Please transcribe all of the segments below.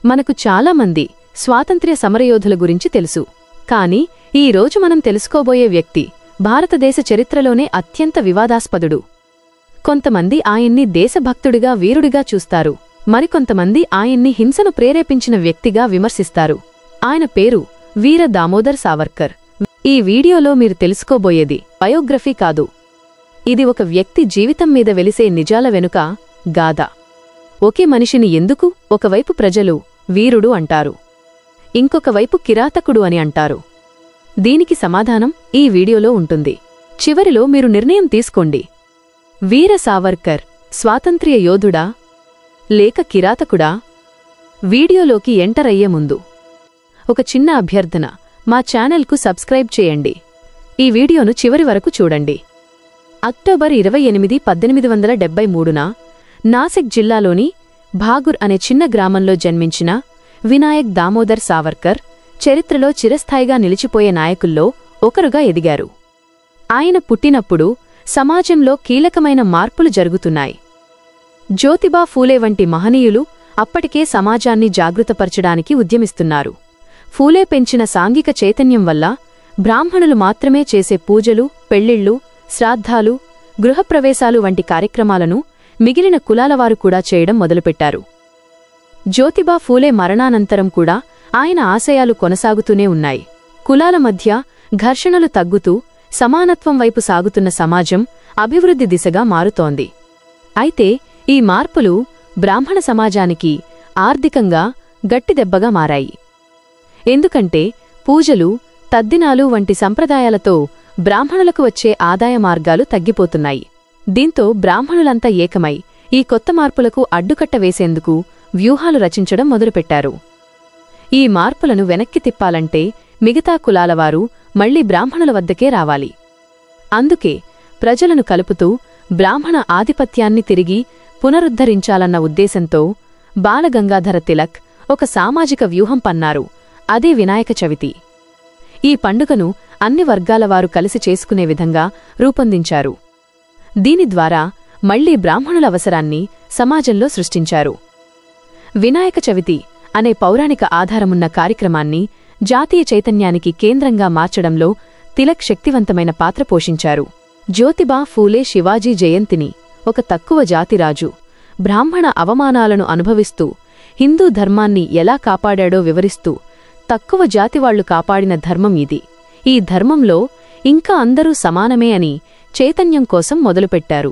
మనకు చాలామంది స్వాతంత్ర్య సమరయోధుల గురించి తెలుసు. కాని ఈ రోజు మనం తెలుసుకోబోయే వ్యక్తి భారతదేశ చరిత్రలోనే అత్యంత వివాదాస్పదుడు. కొంతమంది ఆయన్ని దేశభక్తుడిగా వీరుడిగా చూస్తారు, మరికొంతమంది ఆయన్ని హింసను ప్రేరేపించిన వ్యక్తిగా విమర్శిస్తారు. ఆయన పేరు వీర దామోదర్ సావర్కర్. ఈ వీడియోలో మీరు తెలుసుకోబోయేది బయోగ్రఫీ కాదు, ఇది ఒక వ్యక్తి జీవితం మీద వెలిసే నిజాల వెనుక గాథ. ఒకే మనిషిని ఎందుకు ఒకవైపు ప్రజలు వీరుడు అంటారు, ఇంకొక వైపు కిరాతకుడు అని అంటారు? దీనికి సమాధానం ఈ వీడియోలో ఉంటుంది. చివరిలో మీరు నిర్ణయం తీసుకోండి. వీర సావర్కర్ స్వాతంత్ర్య యోధుడా లేక కిరాతకుడా? వీడియోలోకి ఎంటర్ అయ్యే ముందు ఒక చిన్న అభ్యర్థన, మా ఛానల్కు సబ్స్క్రైబ్ చేయండి. ఈ వీడియోను చివరి వరకు చూడండి. అక్టోబర్ 28, 1873న నాసిక్ జిల్లాలోని భాగుర్ అనే చిన్న గ్రామంలో జన్మించిన వినాయక్ దామోదర్ సావర్కర్ చరిత్రలో చిరస్థాయిగా నిలిచిపోయే నాయకుల్లో ఒకరుగా ఎదిగారు. ఆయన పుట్టినప్పుడు సమాజంలో కీలకమైన మార్పులు జరుగుతున్నాయి. జ్యోతిబా ఫూలే వంటి మహనీయులు అప్పటికే సమాజాన్ని జాగృతపరచడానికి ఉద్యమిస్తున్నారు. ఫూలే పెంచిన సాంఘిక చైతన్యం వల్ల బ్రాహ్మణులు మాత్రమే చేసే పూజలు, పెళ్లిళ్లు, శ్రాద్ధాలు, గృహప్రవేశాలు వంటి కార్యక్రమాలను మిగిలిన కులాలవారు కూడా చేయడం మొదలుపెట్టారు. జ్యోతిబా ఫూలే మరణానంతరం కూడా ఆయన ఆశయాలు కొనసాగుతూనే ఉన్నాయి. కులాల మధ్య ఘర్షణలు తగ్గుతూ సమానత్వం వైపు సాగుతున్న సమాజం అభివృద్ధి దిశగా మారుతోంది. అయితే ఈ మార్పులు బ్రాహ్మణ సమాజానికి ఆర్థికంగా గట్టిదెబ్బగా మారాయి. ఎందుకంటే పూజలు, తద్దినాలు వంటి సంప్రదాయాలతో బ్రాహ్మణులకు వచ్చే ఆదాయ మార్గాలు తగ్గిపోతున్నాయి. దీంతో బ్రాహ్మణులంతా ఏకమై ఈ కొత్త మార్పులకు అడ్డుకట్ట వేసేందుకు వ్యూహాలు రచించడం మొదలుపెట్టారు. ఈ మార్పులను వెనక్కి తిప్పాలంటే మిగతా కులాలవారు మళ్లీ బ్రాహ్మణుల వద్దకే రావాలి. అందుకే ప్రజలను కలుపుతూ బ్రాహ్మణ ఆధిపత్యాన్ని తిరిగి పునరుద్ధరించాలన్న ఉద్దేశంతో బాలగంగాధర తిలక్ ఒక సామాజిక వ్యూహం పన్నారు. అదే వినాయక చవితి. ఈ పండుగను అన్ని వర్గాలవారు కలిసి చేసుకునే విధంగా రూపొందించారు. దీని ద్వారా మళ్లీ బ్రాహ్మణుల అవసరాన్ని సమాజంలో సృష్టించారు. వినాయక చవితి అనే పౌరాణిక ఆధారమున్న కార్యక్రమాన్ని జాతీయ చైతన్యానికి కేంద్రంగా మార్చడంలో తిలక్ శక్తివంతమైన పాత్ర పోషించారు. జ్యోతిబా ఫూలే శివాజీ జయంతిని ఒక తక్కువ జాతిరాజు బ్రాహ్మణ అవమానాలను అనుభవిస్తూ హిందూ ధర్మాన్ని ఎలా కాపాడాడో వివరిస్తూ తక్కువ జాతివాళ్లు కాపాడిన ధర్మం ఇది, ఈ ధర్మంలో ఇంకా అందరూ సమానమే అని చైతన్యం కోసం మొదలుపెట్టారు.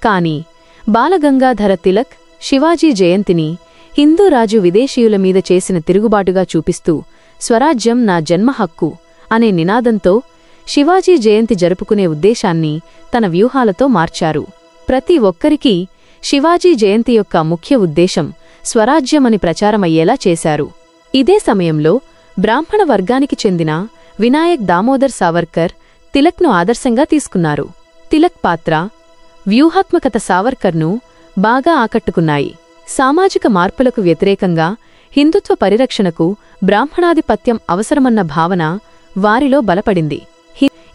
కాని బాలగంగాధర తిలక్ శివాజీ జయంతిని హిందూరాజు విదేశీయుల మీద చేసిన తిరుగుబాటుగా చూపిస్తూ స్వరాజ్యం నా జన్మ హక్కు అనే నినాదంతో శివాజీ జయంతి జరుపుకునే ఉద్దేశాన్ని తన వ్యూహాలతో మార్చారు. ప్రతి ఒక్కరికీ శివాజీ జయంతి యొక్క ముఖ్య ఉద్దేశం స్వరాజ్యమని ప్రచారమయ్యేలా చేశారు. ఇదే సమయంలో బ్రాహ్మణ వర్గానికి చెందిన వినాయక్ దామోదర్ సావర్కర్ తిలక్ను ఆదర్శంగా తీసుకున్నారు. తిలక్ పాత్ర, వ్యూహాత్మకత సావర్కర్ను బాగా ఆకట్టుకున్నాయి. సామాజిక మార్పులకు వ్యతిరేకంగా హిందుత్వ పరిరక్షణకు బ్రాహ్మణాధిపత్యం అవసరమన్న భావన వారిలో బలపడింది.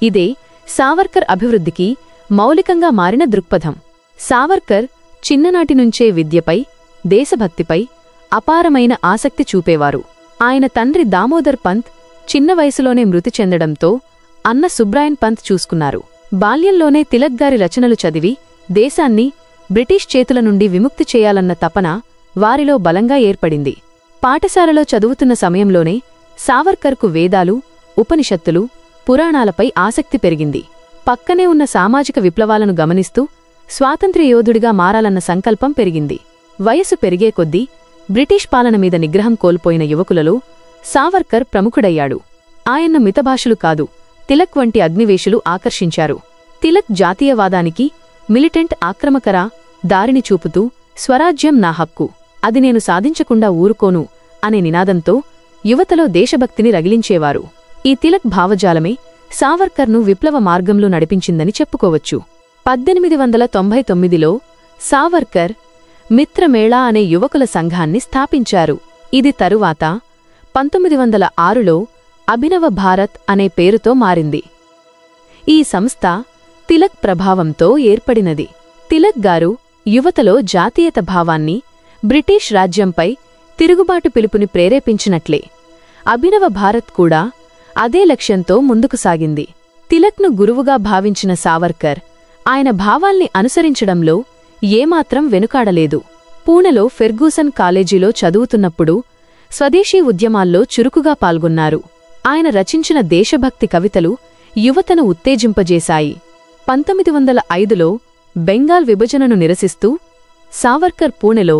ఇదే సావర్కర్ అభివృద్ధికి మౌలికంగా మారిన దృక్పథం. సావర్కర్ చిన్ననాటినుంచే విద్యపై, దేశభక్తిపై అపారమైన ఆసక్తి చూపేవారు. ఆయన తండ్రి దామోదర్ పంత్ చిన్న వయసులోనే మృతి చెందడంతో అన్న సుబ్రాయన్ పంత్ చూసుకున్నారు. బాల్యంలోనే తిలక్ గారి రచనలు చదివి దేశాన్ని బ్రిటిష్ చేతుల నుండి విముక్తి చేయాలన్న తపన వారిలో బలంగా ఏర్పడింది. పాఠశాలలో చదువుతున్న సమయంలోనే సావర్కర్కు వేదాలు, ఉపనిషత్తులు, పురాణాలపై ఆసక్తి పెరిగింది. పక్కనే ఉన్న సామాజిక విప్లవాలను గమనిస్తూ స్వాతంత్ర్యయోధుడిగా మారాలన్న సంకల్పం పెరిగింది. వయసు పెరిగే కొద్దీ బ్రిటిష్ పాలన మీద నిగ్రహం కోల్పోయిన యువకులలో సావర్కర్ ప్రముఖుడయ్యాడు. ఆయన్ను మితభాషులు కాదు, తిలక్ వంటి అగ్నివేశులు ఆకర్షించారు. తిలక్ జాతీయవాదానికి, మిలిటెంట్ ఆక్రమకర దారిని చూపుతూ స్వరాజ్యం నా హక్కు, అది నేను సాధించకుండా ఊరుకోను అనే నినాదంతో యువతలో దేశభక్తిని రగిలించేవారు. ఈ తిలక్ భావజాలమే సావర్కర్ను విప్లవ మార్గంలో నడిపించిందని చెప్పుకోవచ్చు. 1899లో సావర్కర్ మిత్రమేళా అనే యువకుల సంఘాన్ని స్థాపించారు. ఇది తరువాత 1906లో అభినవ భారత్ అనే పేరుతో మారింది. ఈ సంస్థ తిలక్ ప్రభావంతో ఏర్పడినది. తిలక్ గారు యువతలో జాతీయత భావాన్ని, బ్రిటిష్ రాజ్యంపై తిరుగుబాటు పిలుపుని ప్రేరేపించినట్లే అభినవ భారత్ కూడా అదే లక్ష్యంతో ముందుకు సాగింది. తిలక్ను గురువుగా భావించిన సావర్కర్ ఆయన భావాల్ని అనుసరించడంలో ఏమాత్రం వెనుకాడలేదు. పూణెలో ఫెర్గూసన్ కాలేజీలో చదువుతున్నప్పుడు స్వదేశీ ఉద్యమాల్లో చురుకుగా పాల్గొన్నారు. ఆయన రచించిన దేశభక్తి కవితలు యువతను ఉత్తేజింపజేశాయి. 1905లో బెంగాల్ విభజనను నిరసిస్తూ సావర్కర్ పూణెలో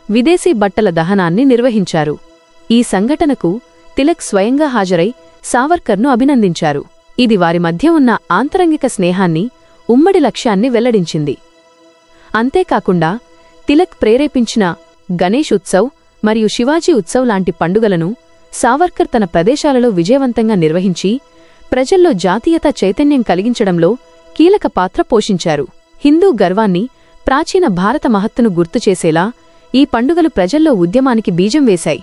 విదేశీ బట్టల దహనాన్ని నిర్వహించారు. ఈ సంఘటనకు తిలక్ స్వయంగా హాజరై సావర్కర్ను అభినందించారు. ఇది వారి మధ్య ఉన్న ఆంతరంగిక స్నేహాన్ని, ఉమ్మడి లక్ష్యాన్ని వెల్లడించింది. అంతేకాకుండా తిలక్ ప్రేరేపించిన గణేష్ ఉత్సవ్ మరియు శివాజీ ఉత్సవ్ లాంటి పండుగలను సావర్కర్ తన ప్రదేశాలలో విజయవంతంగా నిర్వహించి ప్రజల్లో జాతీయత చైతన్యం కలిగించడంలో కీలక పాత్ర పోషించారు. హిందూ గర్వాన్ని, ప్రాచీన భారత మహత్తును గుర్తుచేసేలా ఈ పండుగలు ప్రజల్లో ఉద్యమానికి బీజం వేశాయి.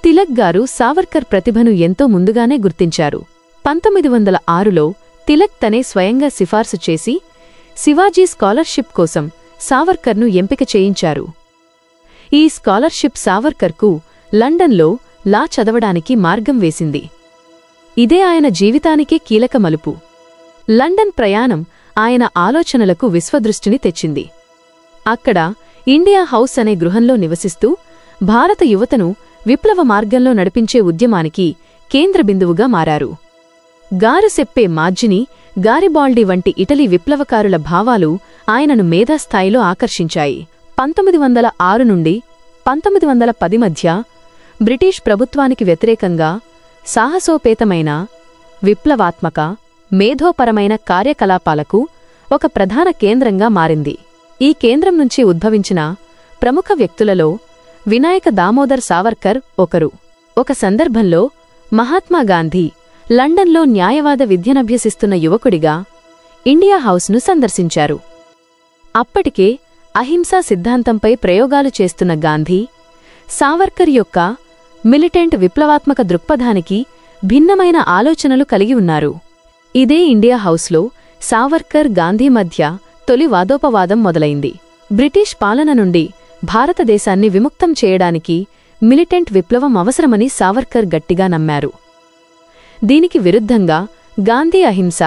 తిలక్ గారు సావర్కర్ ప్రతిభను ఎంతో ముందుగానే గుర్తించారు. 1906లో తిలక్ తనే స్వయంగా సిఫార్సు చేసి శివాజీ స్కాలర్షిప్ కోసం సావర్కర్ను ఎంపిక చేయించారు. ఈ స్కాలర్షిప్ సావర్కర్కు లండన్లో లా చదవడానికి మార్గం వేసింది. ఇదే ఆయన జీవితానికే కీలక మలుపు. లండన్ ప్రయాణం ఆయన ఆలోచనలకు విశ్వదృష్టిని తెచ్చింది. అక్కడ ఇండియా హౌస్ అనే గృహంలో నివసిస్తూ భారత యువతను విప్లవ మార్గంలో నడిపించే ఉద్యమానికి కేంద్రబిందువుగా మారారు. గారు సెప్పే మాజ్జిని, గారిబాల్డి వంటి ఇటలీ విప్లవకారుల భావాలు ఆయనను మేధాస్థాయిలో ఆకర్షించాయి. 1906 నుండి 1910 మధ్య బ్రిటిష్ ప్రభుత్వానికి వ్యతిరేకంగా సాహసోపేతమైన, విప్లవాత్మక, మేధోపరమైన కార్యకలాపాలకు ఒక ప్రధాన కేంద్రంగా మారింది. ఈ కేంద్రం నుంచి ఉద్భవించిన ప్రముఖ వ్యక్తులలో వినాయక దామోదర్ సావర్కర్ ఒకరు. ఒక సందర్భంలో మహాత్మాగాంధీ లండన్లో న్యాయవాద విద్యనభ్యసిస్తున్న యువకుడిగా ఇండియా హౌస్ను సందర్శించారు. అప్పటికే అహింసా సిద్ధాంతంపై ప్రయోగాలు చేస్తున్న గాంధీ సావర్కర్ యొక్క మిలిటెంట్ విప్లవాత్మక దృక్పథానికి భిన్నమైన ఆలోచనలు కలిగి ఉన్నారు. ఇదే ఇండియా హౌస్లో సావర్కర్, గాంధీ మధ్య తొలి వాదోపవాదం మొదలైంది. బ్రిటిష్ పాలన నుండి భారతదేశాన్ని విముక్తం చేయడానికి మిలిటెంట్ విప్లవం అవసరమని సావర్కర్ గట్టిగా నమ్మారు. దీనికి విరుద్ధంగా గాంధీ అహింస,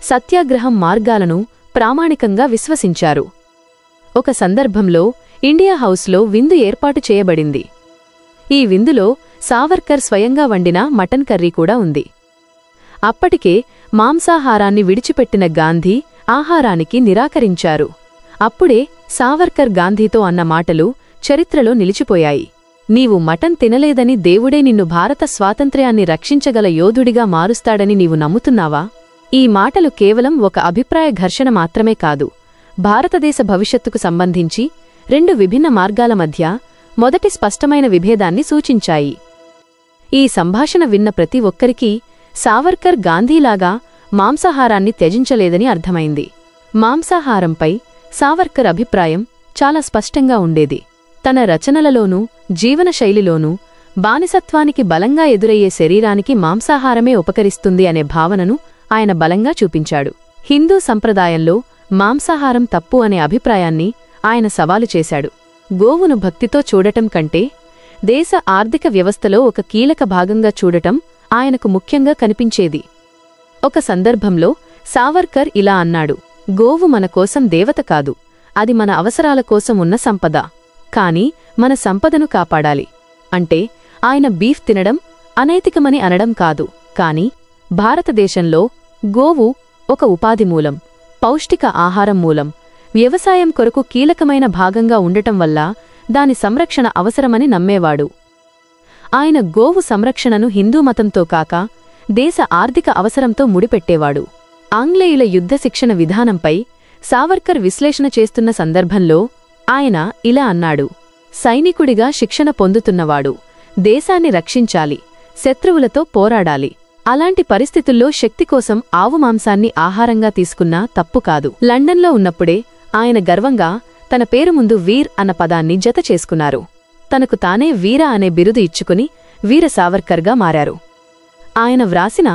సత్యాగ్రహం మార్గాలను ప్రామాణికంగా విశ్వసించారు. ఒక సందర్భంలో ఇండియా హౌస్లో విందు ఏర్పాటు చేయబడింది. ఈ విందులో సావర్కర్ స్వయంగా వండిన మటన్ కర్రీ కూడా ఉంది. అప్పటికే మాంసాహారాన్ని విడిచిపెట్టిన గాంధీ ఆహారానికి నిరాకరించారు. అప్పుడే సావర్కర్ గాంధీతో అన్న మాటలు చరిత్రలో నిలిచిపోయాయి. నీవు మటన్ తినలేదని దేవుడే నిన్ను భారత స్వాతంత్ర్యాన్ని రక్షించగల యోధుడిగా మారుస్తాడని నీవు నమ్ముతున్నావా? ఈ మాటలు కేవలం ఒక అభిప్రాయ ఘర్షణ మాత్రమే కాదు, భారతదేశ భవిష్యత్తుకు సంబంధించి రెండు విభిన్న మార్గాల మధ్య మొదటి స్పష్టమైన విభేదాన్ని సూచించాయి. ఈ సంభాషణ విన్న ప్రతి ఒక్కరికీ సావర్కర్ గాంధీలాగా మాంసాహారాన్ని త్యజించలేదని అర్థమైంది. మాంసాహారంపై సావర్కర్ అభిప్రాయం చాలా స్పష్టంగా ఉండేది. తన రచనలలోనూ జీవనశైలిలోనూ బానిసత్వానికి బలంగా ఎదురయ్యే శరీరానికి మాంసాహారమే ఉపకరిస్తుంది అనే భావనను ఆయన బలంగా చూపించాడు. హిందూ సంప్రదాయంలో మాంసాహారం తప్పు అనే అభిప్రాయాన్ని ఆయన సవాలు చేశాడు. గోవును భక్తితో చూడటం కంటే దేశ ఆర్థిక వ్యవస్థలో ఒక కీలక భాగంగా చూడటం ఆయనకు ముఖ్యంగా కనిపించేది. ఒక సందర్భంలో సావర్కర్ ఇలా అన్నాడు: గోవు మన కోసం దేవత కాదు, అది మన అవసరాల కోసం ఉన్న సంపద. కాని మన సంపదను కాపాడాలి అంటే ఆయన బీఫ్ తినడం అనైతికమని అనడం కాదు, కాని భారతదేశంలో గోవు ఒక ఉపాధి మూలం, పౌష్టిక ఆహారం మూలం, వ్యవసాయం కొరకు కీలకమైన భాగంగా ఉండటం వల్ల దాని సంరక్షణ అవసరమని నమ్మేవాడు. ఆయన గోవు సంరక్షణను హిందూ మతంతో కాక దేశ ఆర్థిక అవసరంతో ముడిపెట్టేవాడు. ఆంగ్లేయుల యుద్ధ శిక్షణ విధానంపై సావర్కర్ విశ్లేషణ చేస్తున్న సందర్భంలో ఆయన ఇలా అన్నాడు: సైనికుడిగా శిక్షణ పొందుతున్నవాడు దేశాన్ని రక్షించాలి, శత్రువులతో పోరాడాలి. అలాంటి పరిస్థితుల్లో శక్తి కోసం ఆవు మాంసాన్ని ఆహారంగా తీసుకున్నా తప్పు కాదు. లండన్లో ఉన్నప్పుడే ఆయన గర్వంగా తన పేరు ముందు వీర్ అన్న పదాన్ని జత చేసుకున్నారు. తనకు తానే వీర అనే బిరుదు ఇచ్చుకుని వీర సావర్కర్గా మారారు. ఆయన వ్రాసిన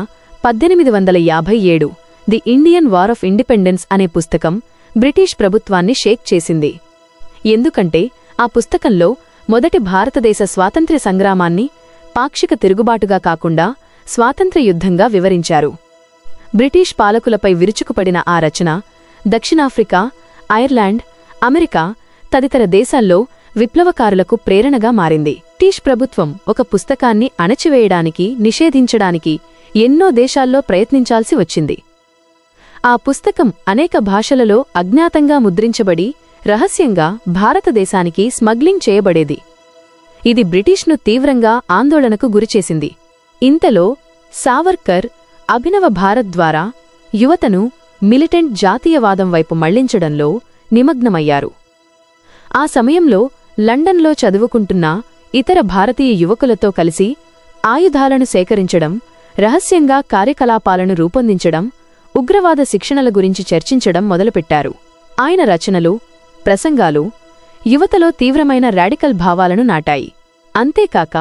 1857 the Indian war of independence అనే పుస్తకం బ్రిటిష్ ప్రభుత్వాన్ని షేక్ చేసింది. ఎందుకంటే ఆ పుస్తకంలో మొదటి భారతదేశ స్వాతంత్ర్య సంగ్రామాన్ని పాక్షిక తిరుగుబాటుగా కాకుండా స్వాతంత్ర్య యుద్ధంగా వివరించారు. బ్రిటిష్ పాలకులపై విరుచుకుపడిన ఆ రచన దక్షిణాఫ్రికా, ఐర్లాండ్, అమెరికా తదితర దేశాల్లో విప్లవకారులకు ప్రేరణగా మారింది. బ్రిటిష్ ప్రభుత్వం ఒక పుస్తకాన్ని అణచివేయడానికి, నిషేధించడానికి ఎన్నో దేశాల్లో ప్రయత్నించాల్సి వచ్చింది. ఆ పుస్తకం అనేక భాషలలో అజ్ఞాతంగా ముద్రించబడి రహస్యంగా భారతదేశానికి స్మగ్లింగ్ చేయబడేది. ఇది బ్రిటిష్ను తీవ్రంగా ఆందోళనకు గురిచేసింది. ఇంతలో సావర్కర్ అభినవ భారత్ ద్వారా యువతను మిలిటెంట్ జాతీయవాదం వైపు మళ్లించడంలో నిమగ్నమయ్యారు. ఆ సమయంలో లండన్లో చదువుకుంటున్న ఇతర భారతీయ యువకులతో కలిసి ఆయుధాలను సేకరించడం, రహస్యంగా కార్యకలాపాలను రూపొందించడం, ఉగ్రవాద శిక్షణల గురించి చర్చించడం మొదలుపెట్టారు. ఆయన రచనలు, ప్రసంగాలు యువతలో తీవ్రమైన రాడికల్ భావాలను నాటాయి. అంతేకాక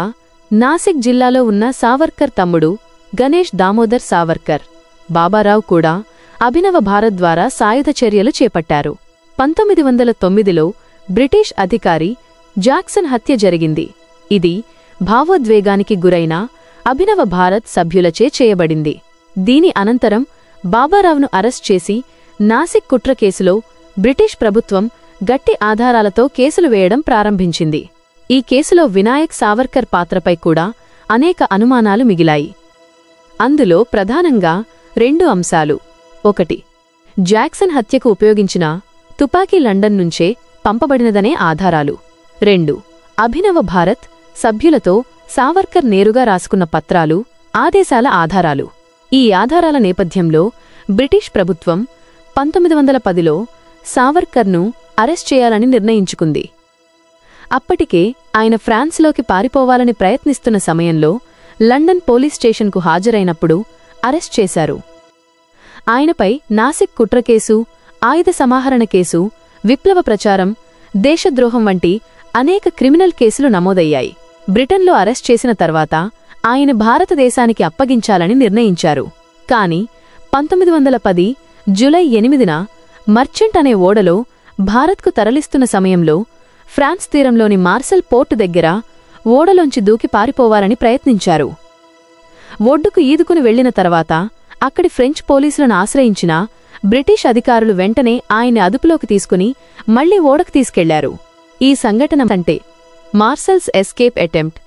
నాసిక్ జిల్లాలో ఉన్న సావర్కర్ తమ్ముడు గణేష్ దామోదర్ సావర్కర్, బాబారావు కూడా అభినవ భారత్ ద్వారా సాయుధ చర్యలు చేపట్టారు. 1909లో బ్రిటిష్ అధికారి జాక్సన్ హత్య జరిగింది. ఇది భావోద్వేగానికి గురైన అభినవ భారత్ సభ్యులచే చేయబడింది. దీని అనంతరం బాబారావును అరెస్ట్ చేసి నాసిక్ కుట్ర కేసులో బ్రిటిష్ ప్రభుత్వం గట్టి ఆధారాలతో కేసులు వేయడం ప్రారంభించింది. ఈ కేసులో వినాయక్ సావర్కర్ పాత్రపై కూడా అనేక అనుమానాలు మిగిలాయి. అందులో ప్రధానంగా 2 అంశాలు. 1. జాక్సన్ హత్యకు ఉపయోగించిన తుపాకీ లండన్ నుంచే పంపబడినదనే ఆధారాలు. 2. అభినవ భారత్ సభ్యులతో సావర్కర్ నేరుగా రాసుకున్న పత్రాలు, ఆదేశాల ఆధారాలు. ఈ ఆధారాల నేపథ్యంలో బ్రిటిష్ ప్రభుత్వం 1910లో సావర్కర్ను అరెస్ట్ చేయాలని నిర్ణయించుకుంది. అప్పటికే ఆయన ఫ్రాన్స్లోకి పారిపోవాలని ప్రయత్నిస్తున్న సమయంలో లండన్ పోలీస్ స్టేషన్కు హాజరైనప్పుడు అరెస్ట్ చేశారు. ఆయనపై నాసిక్ కుట్ర కేసు, ఆయుధ సమాహరణ కేసు, విప్లవ ప్రచారం, దేశద్రోహం వంటి అనేక క్రిమినల్ కేసులు నమోదయ్యాయి. బ్రిటన్లో అరెస్ట్ చేసిన తర్వాత ఆయన భారతదేశానికి అప్పగించాలని నిర్ణయించారు. కాని 1910 జూలై 8న మర్చెంట్ అనే ఓడలో భారత్కు తరలిస్తున్న సమయంలో ఫ్రాన్స్ తీరంలోని మార్సెల్ పోర్టు దగ్గర ఓడలోంచి దూకి పారిపోవాలని ప్రయత్నించారు. ఒడ్డుకు ఈదుకుని వెళ్లిన తర్వాత అక్కడి ఫ్రెంచ్ పోలీసులను ఆశ్రయించిన బ్రిటిష్ అధికారులు వెంటనే ఆయన్ని అదుపులోకి తీసుకుని మళ్లీ ఓడకు తీసుకెళ్లారు. ఈ సంఘటన అంటే మార్సెల్స్ ఎస్కేప్ అటెంప్ట్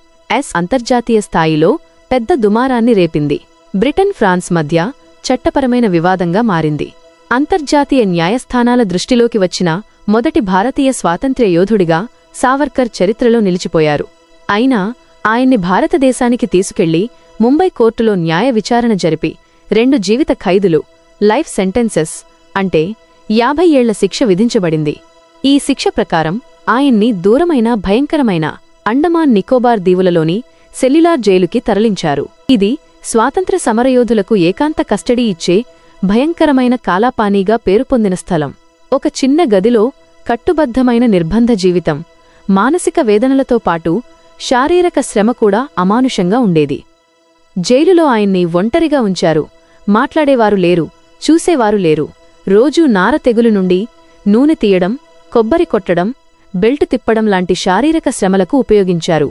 అంతర్జాతీయ స్థాయిలో పెద్ద దుమారాన్ని రేపింది. బ్రిటన్, ఫ్రాన్స్ మధ్య చట్టపరమైన వివాదంగా మారింది. అంతర్జాతీయ న్యాయస్థానాల దృష్టిలోకి వచ్చిన మొదటి భారతీయ స్వాతంత్ర్య యోధుడిగా సావర్కర్ చరిత్రలో నిలిచిపోయారు. అయినా ఆయన్ని భారతదేశానికి తీసుకెళ్లి ముంబై కోర్టులో న్యాయ విచారణ జరిపి 2 జీవిత ఖైదులు, లైఫ్ సెంటెన్సెస్ అంటే 50 ఏళ్ల శిక్ష విధించబడింది. ఈ శిక్ష ప్రకారం ఆయన్ని దూరమైన భయంకరమైన అండమాన్ నికోబార్ దీవులలోని సెల్యులార్ జైలుకి తరలించారు. ఇది స్వాతంత్ర్య సమరయోధులకు ఏకాంత కస్టడీ ఇచ్చే భయంకరమైన కాలాపానీగా పేరుపొందిన స్థలం. ఒక చిన్న గదిలో కట్టుబద్ధమైన నిర్బంధ జీవితం, మానసిక వేదనలతో పాటు శారీరక శ్రమ కూడా అమానుషంగా ఉండేది. జైలులో ఆయన్ని ఒంటరిగా ఉంచారు. మాట్లాడేవారు లేరు, చూసేవారు లేరు. రోజూ నార తెగులు నుండి నూనె తీయడం, కొబ్బరి కొట్టడం, బెల్టు తిప్పడం లాంటి శారీరక శ్రమలకు ఉపయోగించారు.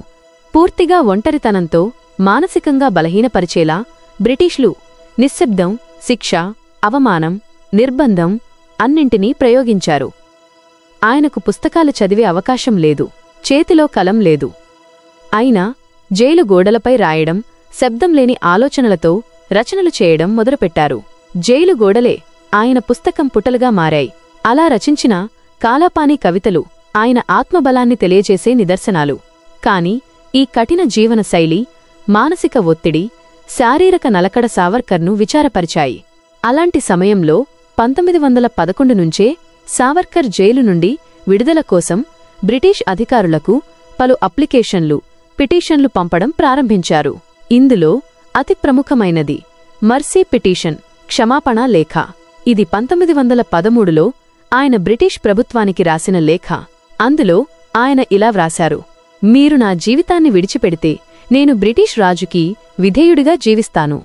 పూర్తిగా ఒంటరితనంతో మానసికంగా బలహీనపరిచేలా బ్రిటిష్లు నిశ్శబ్దం, శిక్ష, అవమానం, నిర్బంధం అన్నింటినీ ప్రయోగించారు. ఆయనకు పుస్తకాలు చదివే అవకాశం లేదు, చేతిలో కలం లేదు. అయినా జైలు గోడలపై రాయడం, శబ్దం లేని ఆలోచనలతో రచనలు చేయడం మొదలుపెట్టారు. జైలు గోడలే ఆయన పుస్తకం పుటలుగా మారాయి. అలా రచించిన కాలాపానీ కవితలు ఆయన ఆత్మబలాన్ని తెలియజేసే నిదర్శనాలు. కాని ఈ కఠిన జీవనశైలి, మానసిక ఒత్తిడి, శారీరక నలకడ సావర్కర్ను విచారపరిచాయి. అలాంటి సమయంలో 1911 నుంచే సావర్కర్ జైలు నుండి విడుదల కోసం బ్రిటిష్ అధికారులకు పలు అప్లికేషన్లు, పిటిషన్లు పంపడం ప్రారంభించారు. ఇందులో అతి ప్రముఖమైనది మర్సీ పిటిషన్, క్షమాపణా లేఖ. ఇది 1913లో ఆయన బ్రిటిష్ ప్రభుత్వానికి రాసిన లేఖ. అందులో ఆయన ఇలా వ్రాశారు: మీరు నా జీవితాన్ని విడిచిపెడితే నేను బ్రిటిష్ రాజుకి విధేయుడిగా జీవిస్తాను.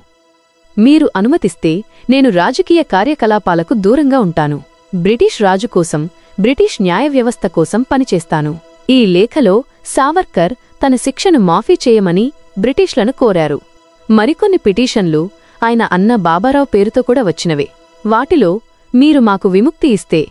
మీరు అనుమతిస్తే నేను రాజకీయ కార్యకలాపాలకు దూరంగా ఉంటాను. బ్రిటిష్ రాజు కోసం, బ్రిటిష్ న్యాయ వ్యవస్థ కోసం పనిచేస్తాను. ఈ లేఖలో సావర్కర్ తన శిక్షను మాఫీ చేయమని బ్రిటిష్లను కోరారు. మరికొన్ని పిటిషన్లు ఆయన అన్న బాబారావు పేరుతో కూడా వచ్చినవే. వాటిలో మీరు మాకు విముక్తి ఇస్తే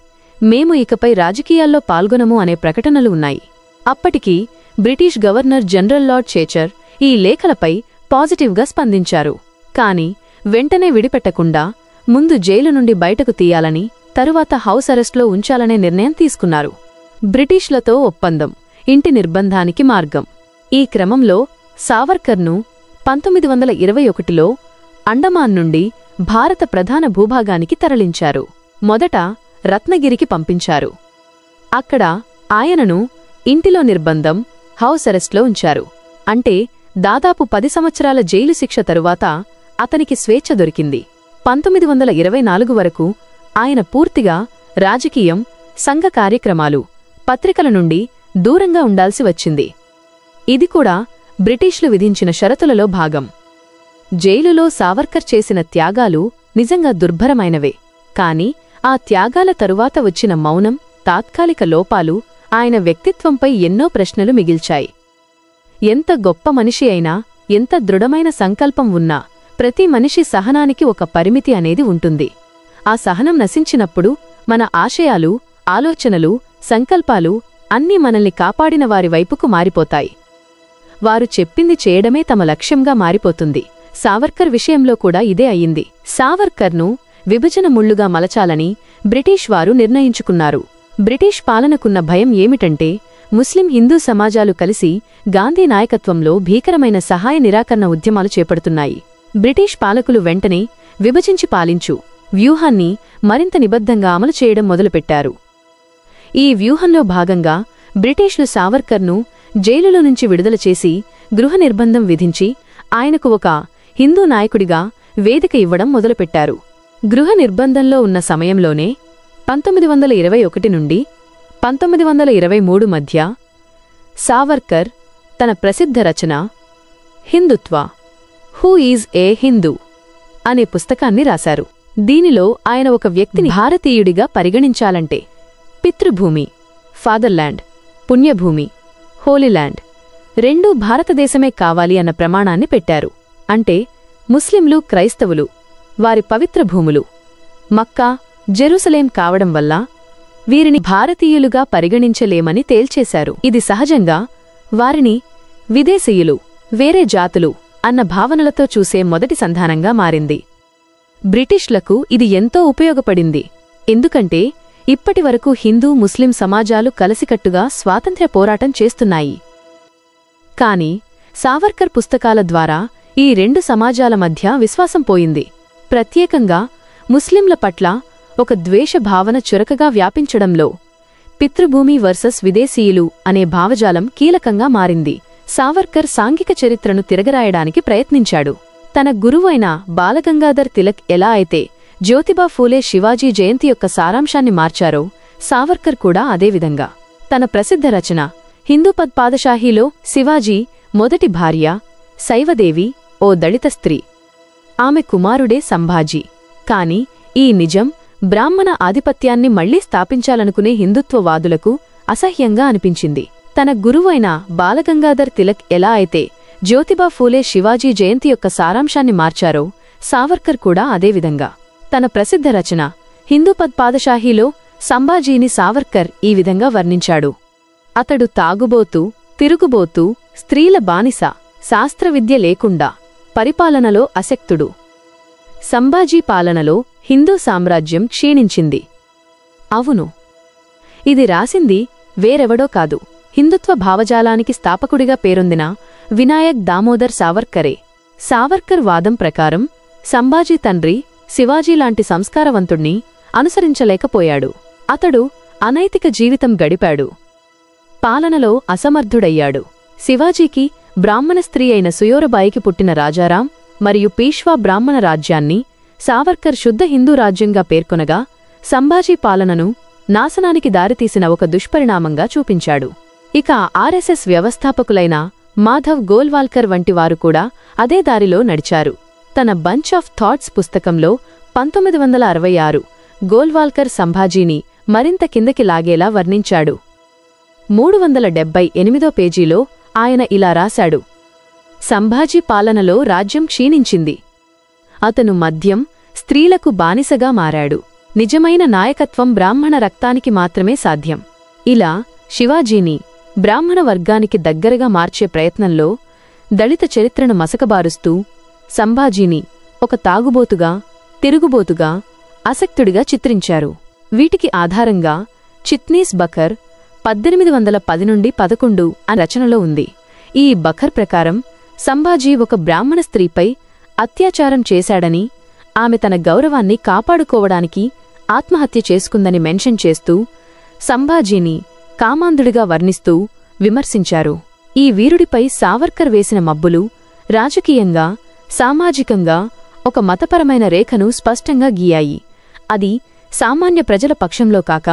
మేము ఇకపై రాజకీయాల్లో పాల్గొనము అనే ప్రకటనలు ఉన్నాయి. అప్పటికి బ్రిటిష్ గవర్నర్ జనరల్ లార్డ్ చేచర్ ఈ లేఖలపై పాజిటివ్గా స్పందించారు. కాని వెంటనే విడిపెట్టకుండా ముందు జైలు నుండి బయటకు తీయాలని, తరువాత హౌస్ అరెస్ట్లో ఉంచాలనే నిర్ణయం తీసుకున్నారు. బ్రిటిష్లతో ఒప్పందం, ఇంటి నిర్బంధానికి మార్గం. ఈ క్రమంలో సావర్కర్ను 1921లో అండమాన్ నుండి భారత ప్రధాన భూభాగానికి తరలించారు. మొదట రత్నగిరికి పంపించారు. అక్కడ ఆయనను ఇంటిలో నిర్బంధం, హౌస్ అరెస్ట్లో ఉంచారు. అంటే దాదాపు 10 సంవత్సరాల జైలు శిక్ష తరువాత అతనికి స్వేచ్ఛ దొరికింది. 1924 వరకు ఆయన పూర్తిగా రాజకీయం, సంఘ కార్యక్రమాలు, పత్రికల నుండి దూరంగా ఉండాల్సి వచ్చింది. ఇది కూడా బ్రిటిష్లు విధించిన షరతులలో భాగం. జైలులో సావర్కర్ చేసిన త్యాగాలు నిజంగా దుర్భరమైనవే. కాని ఆ త్యాగాల తరువాత వచ్చిన మౌనం, తాత్కాలిక లోపాలు ఆయన వ్యక్తిత్వంపై ఎన్నో ప్రశ్నలు మిగిల్చాయి. ఎంత గొప్ప మనిషి అయినా, ఎంత దృఢమైన సంకల్పం ఉన్నా ప్రతి మనిషి సహనానికి ఒక పరిమితి అనేది ఉంటుంది. ఆ సహనం నశించినప్పుడు మన ఆశయాలు, ఆలోచనలు, సంకల్పాలు అన్నీ మనల్ని కాపాడిన వారి వైపుకు మారిపోతాయి. వారు చెప్పింది చేయడమే తమ లక్ష్యంగా మారిపోతుంది. సావర్కర్ విషయంలో కూడా ఇదే అయింది. సావర్కర్ను విభజన ముళ్లుగా మలచాలని బ్రిటిష్ వారు నిర్ణయించుకున్నారు. బ్రిటిష్ పాలనకున్న భయం ఏమిటంటే ముస్లిం హిందూ సమాజాలు కలిసి గాంధీ నాయకత్వంలో భీకరమైన సహాయ నిరాకరణ ఉద్యమాలు చేపడుతున్నాయి. బ్రిటిష్ పాలకులు వెంటనే విభజించి పాలించు వ్యూహాన్ని మరింత నిబద్ధంగా అమలు చేయడం మొదలుపెట్టారు. ఈ వ్యూహంలో భాగంగా బ్రిటిష్లు సావర్కర్ను జైలులో నుంచి విడుదల చేసి గృహ నిర్బంధం విధించి ఆయనకు ఒక హిందూ నాయకుడిగా వేదిక ఇవ్వడం మొదలుపెట్టారు. గృహ నిర్బంధంలో ఉన్న సమయంలోనే 1921 నుండి 1923 మధ్య సావర్కర్ తన ప్రసిద్ధ రచన హిందుత్వ, హూ ఈజ్ ఏ హిందూ అనే పుస్తకాన్ని రాశారు. దీనిలో ఆయన ఒక వ్యక్తిని భారతీయుడిగా పరిగణించాలంటే పితృభూమి, ఫాదర్లాండ్, పుణ్యభూమి, హోలీల్యాండ్ రెండూ భారతదేశమే కావాలి అన్న ప్రమాణాన్ని పెట్టారు. అంటే ముస్లింలు, క్రైస్తవులు వారి పవిత్ర భూములు మక్కా, జెరూసలేం కావడం వల్ల వీరిని భారతీయులుగా పరిగణించలేమని తేల్చేశారు. ఇది సహజంగా వారిని విదేశీయులు, వేరే జాతులు అన్న భావనలతో చూసే మొదటి సంధానంగా మారింది. బ్రిటిష్లకు ఇది ఎంతో ఉపయోగపడింది. ఎందుకంటే ఇప్పటివరకు హిందూ, ముస్లిం సమాజాలు కలసికట్టుగా స్వాతంత్ర్య పోరాటం చేస్తున్నాయి. కాని సావర్కర్ పుస్తకాల ద్వారా ఈ రెండు సమాజాల మధ్య విశ్వాసం పోయింది. ప్రత్యేకంగా ముస్లింల పట్ల ఒక ద్వేష భావన చురకగా వ్యాపించడంలో పితృభూమి వర్సెస్ విదేశీయులు అనే భావజాలం కీలకంగా మారింది. సావర్కర్ సాంఘిక చరిత్రను తిరగరాయడానికి ప్రయత్నించాడు. తన గురువైన బాలగంగాధర్ తిలక్ ఎలా అయితే జ్యోతిబా ఫూలే శివాజీ జయంతి యొక్క సారాంశాన్ని మార్చారో సావర్కర్ కూడా అదేవిధంగా. తన ప్రసిద్ధ రచన హిందూపద్ పాదషాహీలో శివాజీ మొదటి భార్య శైవదేవి ఓ దళిత స్త్రీ, ఆమె కుమారుడే సంభాజీ. కాని ఈ నిజం బ్రాహ్మణ ఆధిపత్యాన్ని మళ్లీ స్థాపించాలనుకునే హిందుత్వవాదులకు అసహ్యంగా అనిపించింది. తన గురువైన బాలగంగాధర్ తిలక్ ఎలా అయితే జ్యోతిబా ఫూలే శివాజీ జయంతి యొక్క సారాంశాన్ని మార్చారో సావర్కర్ కూడా అదేవిధంగా. తన ప్రసిద్ధ రచన హిందూపద్ పాదషాహీలో సంభాజీని సావర్కర్ ఈ విధంగా వర్ణించాడు: అతడు తాగుబోతూ, తిరుగుబోతూ, స్త్రీల బానిస, శాస్త్రవిద్య లేకుండా, పరిపాలనలో అశక్తుడు. సంభాజీ పాలనలో హిందూ సామ్రాజ్యం క్షీణించింది. అవును, ఇది రాసింది వేరెవడో కాదు, హిందుత్వ భావజాలానికి స్థాపకుడిగా పేరొందిన వినాయక్ దామోదర్ సావర్కరే. సావర్కర్ వాదం ప్రకారం సంభాజీ తండ్రి శివాజీలాంటి సంస్కారవంతుణ్ణి అనుసరించలేకపోయాడు. అతడు అనైతిక జీవితం గడిపాడు, పాలనలో అసమర్థుడయ్యాడు. శివాజీకి బ్రాహ్మణ స్త్రీ అయిన సుయోరబాయికి పుట్టిన రాజారాం మరియు పీష్వా బ్రాహ్మణ రాజ్యాన్ని సావర్కర్ శుద్ధ హిందూ రాజ్యంగా పేర్కొనగా సంభాజీ పాలనను నాశనానికి దారితీసిన ఒక దుష్పరిణామంగా చూపించాడు. ఇక ఆర్ఎస్ఎస్ వ్యవస్థాపకులైన మాధవ్ గోల్వాల్కర్ వంటివారు కూడా అదే దారిలో నడిచారు. తన బంచ్ ఆఫ్ థాట్స్ పుస్తకంలో 1966 గోల్వాల్కర్ సంభాజీని మరింత కిందకి లాగేలా వర్ణించాడు: 378వ పేజీలో ఆయన ఇలా రాశాడు: సంభాజీ పాలనలో రాజ్యం క్షీణించింది. అతను మద్యం, స్త్రీలకు బానిసగా మారాడు. నిజమైన నాయకత్వం బ్రాహ్మణ రక్తానికి మాత్రమే సాధ్యం. ఇలా శివాజీని బ్రాహ్మణ వర్గానికి దగ్గరగా మార్చే ప్రయత్నంలో దళిత చరిత్రను మసకబారుస్తూ సంభాజీని ఒక తాగుబోతుగా, తిరుగుబోతుగా, అసక్తుడిగా చిత్రించారు. వీటికి ఆధారంగా చిట్నీస్ బఖర్ 1810-11 అనే రచనలో ఉంది. ఈ బఖర్ ప్రకారం సంభాజీ ఒక బ్రాహ్మణ స్త్రీపై అత్యాచారం చేశాడని, ఆమె తన గౌరవాన్ని కాపాడుకోవడానికి ఆత్మహత్య చేసుకుందని మెన్షన్ చేస్తూ సంభాజీని కామాంధుడిగా వర్ణిస్తూ విమర్శించారు. ఈ వీరుడిపై సావర్కర్ వేసిన మబ్బులు రాజకీయంగా, సామాజికంగా ఒక మతపరమైన రేఖను స్పష్టంగా గీయాయి. అది సామాన్య ప్రజల పక్షంలో కాక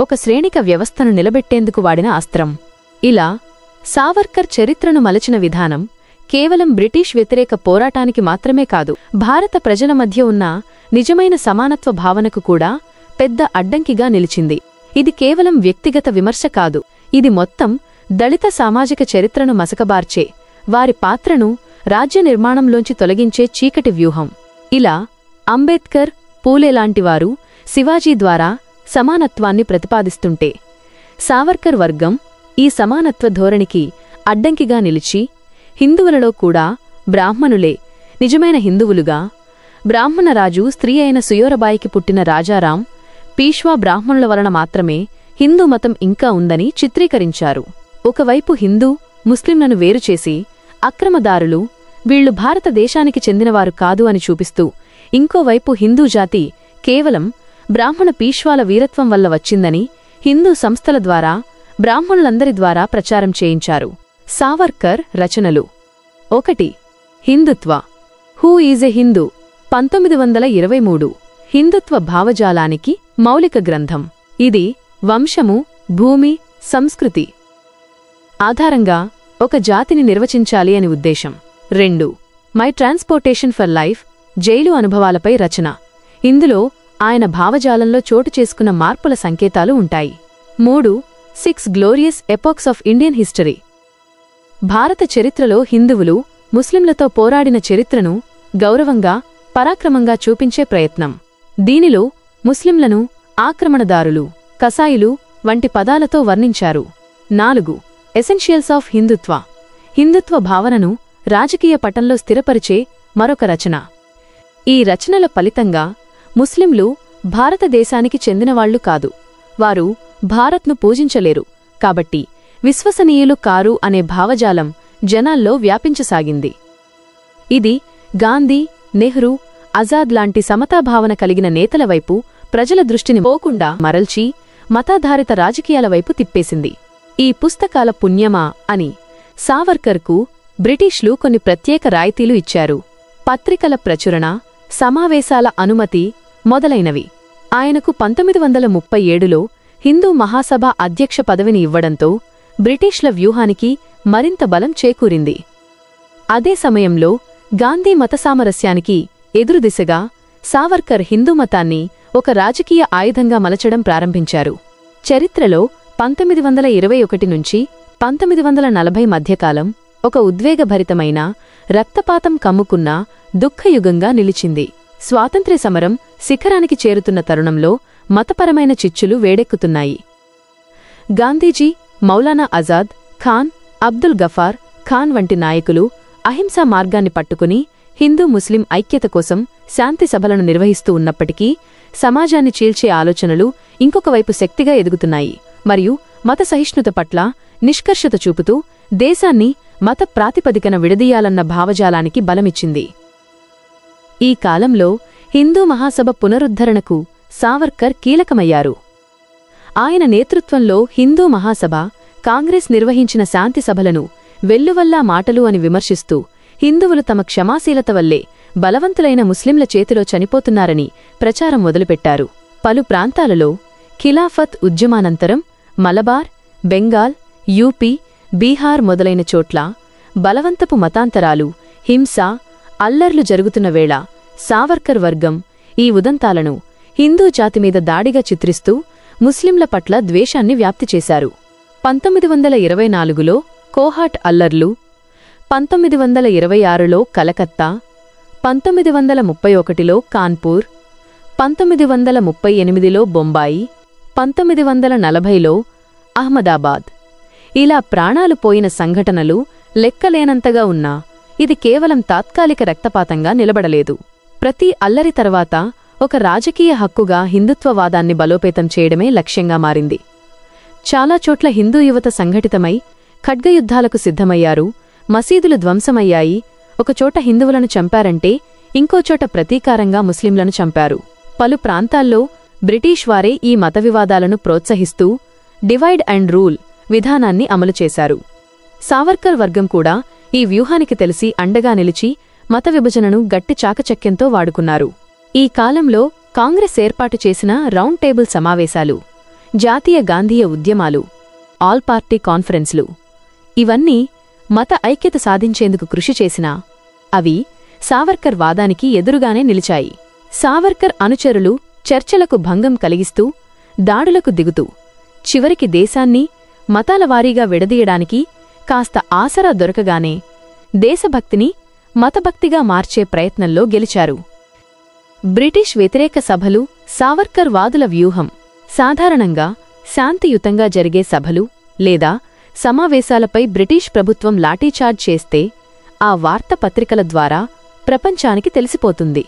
ఒక శ్రేణిక వ్యవస్థను నిలబెట్టేందుకు వాడిన అస్త్రం. ఇలా సావర్కర్ చరిత్రను మలచిన విధానం కేవలం బ్రిటిష్ వ్యతిరేక పోరాటానికి మాత్రమే కాదు, భారత ప్రజల మధ్య ఉన్న నిజమైన సమానత్వ భావనకు కూడా పెద్ద అడ్డంకిగా నిలిచింది. ఇది కేవలం వ్యక్తిగత విమర్శ కాదు, ఇది మొత్తం దళిత సామాజిక చరిత్రను మసకబార్చే, వారి పాత్రను రాజ్య నిర్మాణంలోంచి తొలగించే చీకటి వ్యూహం. ఇలా అంబేద్కర్, పూలేలాంటివారు శివాజీ ద్వారా సమానత్వాన్ని ప్రతిపాదిస్తుంటే సావర్కర్ వర్గం ఈ సమానత్వ ధోరణికి అడ్డంకిగా నిలిచి హిందువులలో కూడా బ్రాహ్మణులే నిజమైన హిందువులుగా, బ్రాహ్మణరాజు స్త్రీ అయిన సుయోరబాయికి పుట్టిన రాజారాం, పీష్వా బ్రాహ్మణుల వలన మాత్రమే హిందూ మతం ఇంకా ఉందని చిత్రీకరించారు. ఒకవైపు హిందూ, ముస్లింలను వేరుచేసి అక్రమదారులు, వీళ్లు భారతదేశానికి చెందినవారు కాదు అని చూపిస్తూ, ఇంకోవైపు హిందూ జాతి కేవలం బ్రాహ్మణ పీష్వాల వీరత్వం వల్ల వచ్చిందని హిందూ సంస్థల ద్వారా, బ్రాహ్మణులందరి ద్వారా ప్రచారం చేయించారు. సావర్కర్ రచనలు: 1. హిందుత్వ, హూ ఈజ్ ఎ హిందూ, 1923. హిందుత్వ భావజాలానికి మౌలిక గ్రంథం. ఇది వంశము, భూమి, సంస్కృతి ఆధారంగా ఒక జాతిని నిర్వచించాలి అని ఉద్దేశం. 2. My transportation for life, jail అనుభవాలపై రచన. ఇందులో ఆయన భావజాలంలో చోటు చేసుకున్న మార్పుల సంకేతాలు ఉంటాయి. 3. 6 గ్లోరియస్ ఎపోక్స్ ఆఫ్ ఇండియన్ హిస్టరీ. భారత చరిత్రలో హిందువులు, ముస్లింలతో పోరాడిన చరిత్రను గౌరవంగా, పరాక్రమంగా చూపించే ప్రయత్నం. దీనిలో ముస్లింలను ఆక్రమణదారులు, కసాయిలు వంటి పదాలతో వర్ణించారు. 4. ఎసెన్షియల్స్ ఆఫ్ హిందుత్వ. హిందుత్వ భావనను రాజకీయ పటంలో స్థిరపరిచే మరొక రచన. ఈ రచనల ఫలితంగా ముస్లింలు భారతదేశానికి చెందినవాళ్లు కాదు, వారు భారత్ను పూజించలేరు, కాబట్టి విశ్వసనీయులు కారు అనే భావజాలం జనాల్లో వ్యాపించసాగింది. ఇది గాంధీ, నెహ్రూ, ఆజాద్ లాంటి సమతాభావన కలిగిన నేతల వైపు ప్రజల దృష్టిని పోకుండా మరల్చి మతాధారిత రాజకీయాల వైపు తిప్పేసింది. ఈ పుస్తకాల పుణ్యమా అని సావర్కర్కు బ్రిటిష్లు కొన్ని ప్రత్యేక రాయితీలు ఇచ్చారు. పత్రికల ప్రచురణ, సమావేశాల అనుమతి మొదలైనవి. ఆయనకు 1937లో హిందూ మహాసభ అధ్యక్ష పదవిని ఇవ్వడంతో బ్రిటిష్ల వ్యూహానికి మరింత బలం చేకూరింది. అదే సమయంలో గాంధీ మతసామరస్యానికి ఎదురుదిశగా సావర్కర్ హిందూ మతాన్ని ఒక రాజకీయ ఆయుధంగా మలచడం ప్రారంభించారు. చరిత్రలో 1921 నుంచి 1940 మధ్యకాలం ఒక ఉద్వేగభరితమైన, రక్తపాతం కమ్ముకున్న దుఃఖయుగంగా నిలిచింది. స్వాతంత్ర్య సమరం శిఖరానికి చేరుతున్న తరుణంలో మతపరమైన చిచ్చులు వేడెక్కుతున్నాయి. గాంధీజీ, మౌలానా ఆజాద్, ఖాన్, అబ్దుల్ గఫార్ ఖాన్ వంటి నాయకులు అహింసా మార్గాన్ని పట్టుకుని హిందూ ముస్లిం ఐక్యత కోసం శాంతి సభలను నిర్వహిస్తూ ఉన్నప్పటికీ సమాజాన్ని చీల్చే ఆలోచనలు ఇంకొక వైపు శక్తిగా ఎదుగుతున్నాయి మరియు మత సహిష్ణుత పట్ల నిష్కర్షత చూపుతూ దేశాన్ని మత ప్రాతిపదికన విడదీయాలన్న భావజాలానికి బలమిచ్చింది. ఈ కాలంలో హిందూ మహాసభ పునరుద్ధరణకు సావర్కర్ కీలకమయ్యారు. ఆయన నేతృత్వంలో హిందూ మహాసభ, కాంగ్రెస్ నిర్వహించిన శాంతి సభలను వెల్లువల్లా మాటలు అని విమర్శిస్తూ హిందువులు తమ క్షమాశీలత వల్లే బలవంతులైన ముస్లింల చేతిలో చనిపోతున్నారని ప్రచారం మొదలుపెట్టారు. పలు ప్రాంతాలలో ఖిలాఫత్ ఉద్యమానంతరం మలబార్, బెంగాల్, యూపీ, బీహార్ మొదలైన చోట్ల బలవంతపు మతాంతరాలు, హింస, అల్లర్లు జరుగుతున్న వేళ సావర్కర్ వర్గం ఈ ఉదంతాలను హిందూ జాతిమీద దాడిగా చిత్రిస్తూ ముస్లింల పట్ల ద్వేషాన్ని వ్యాప్తి చేశారు. 1924లో కోహాట్ అల్లర్లు, 1926లో కలకత్తా, 1931లో కాన్పూర్, 1938లో బొంబాయి, 1940లో అహ్మదాబాద్. ఇలా ప్రాణాలు పోయిన సంఘటనలు లెక్కలేనంతగా ఉన్నా ఇది కేవలం తాత్కాలిక రక్తపాతంగా నిలబడలేదు. ప్రతి అల్లరి తర్వాత ఒక రాజకీయ హక్కుగా హిందుత్వవాదాన్ని బలోపేతం చేయడమే లక్ష్యంగా మారింది. చాలా చోట్ల హిందూ యువత సంఘటితమై ఖడ్గయుద్ధాలకు సిద్ధమయ్యారు. మసీదులు ధ్వంసమయ్యాయి. ఒకచోట హిందువులను చంపారంటే ఇంకోచోట ప్రతీకారంగా ముస్లింలను చంపారు. పలు ప్రాంతాల్లో బ్రిటిష్ వారే ఈ మత వివాదాలను ప్రోత్సహిస్తూ డివైడ్ అండ్ రూల్ విధానాన్ని అమలు చేశారు. సావర్కర్ వర్గం కూడా ఈ వ్యూహానికి తెలిసి అండగా నిలిచి మత విభజనను గట్టి చాకచక్యంతో వాడుకున్నారు. ఈ కాలంలో కాంగ్రెస్ ఏర్పాటు చేసిన రౌండ్ టేబుల్ సమావేశాలు, జాతీయ గాంధీయ ఉద్యమాలు, ఆల్ పార్టీ కాన్ఫరెన్స్లు ఇవన్నీ మత ఐక్యత సాధించేందుకు కృషి చేసినా అవి సావర్కర్ వాదానికి ఎదురుగానే నిలిచాయి. సావర్కర్ అనుచరులు చర్చలకు భంగం కలిగిస్తూ, దాడులకు దిగుతూ చివరికి దేశాన్ని మతాల వారీగా విడదీయడానికి కాస్త ఆసరా దొరకగానే దేశభక్తిని మతభక్తిగా మార్చే ప్రయత్నంలో గెలిచారు. బ్రిటిష్ వ్యతిరేక సభలు సావర్కర్ వాదుల వ్యూహం. సాధారణంగా శాంతియుతంగా జరిగే సభలు లేదా సమావేశాలపై బ్రిటిష్ ప్రభుత్వం లాఠీచార్జ్ చేస్తే ఆ వార్తాపత్రికల ద్వారా ప్రపంచానికి తెలిసిపోతుంది.